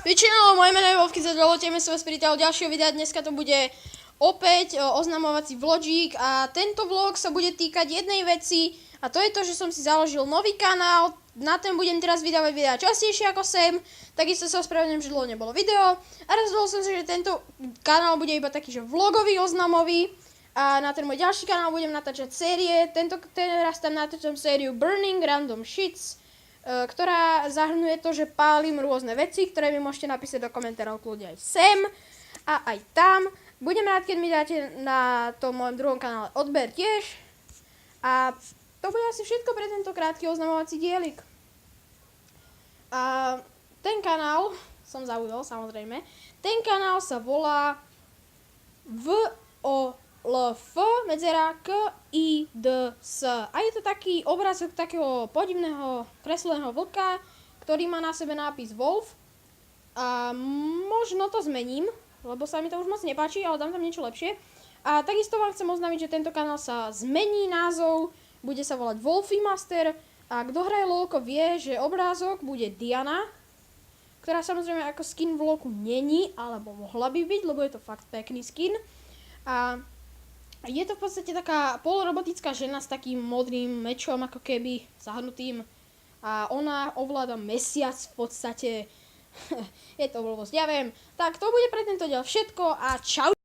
Väčšinou moje meno je Wolfky, dovolte mi sa vás privítať ďalšieho videa. Dneska to bude opäť oznamovací vlogík a tento vlog sa bude týkať jednej veci a to je to, že som si založil nový kanál. Na ten budem teraz vydávať videá častejšie ako sem. Takisto sa ospravedlňujem, že dlho nebolo video a rozhodol som sa, že tento kanál bude iba taký, že vlogový, oznamový. A na ten môj ďalší kanál budem natáčať série. Teraz tam natáčam sériu Burning Random Shits, ktorá zahrnuje to, že pálim rôzne veci, ktoré mi môžete napísať do komentárov kľudne aj sem a aj tam. Budem rád, keď mi dáte na tom mojom druhom kanále odber tiež. A to bude asi všetko pre tento krátky oznamovací dielik. A ten kanál som zaujal, samozrejme. Ten kanál sa volá VOLF_KIDS. A je to taký obrázok takého podivného kresleného vlka, ktorý má na sebe nápis Wolf. A možno to zmením, lebo sa mi to už moc nepáči, ale dám tam niečo lepšie. A takisto vám chcem oznámiť, že tento kanál sa zmení názov, bude sa volať Wolfy Master. A kto hraje LOLko vie, že obrázok bude Diana, ktorá samozrejme ako skin v LOLku není, alebo mohla by byť, lebo je to fakt pekný skin. A je to v podstate taká polorobotická žena s takým modrým mečom, ako keby zahnutým. A ona ovláda mesiac v podstate. Je to blbosť, ja viem. Tak to bude pre tento diel všetko a čau.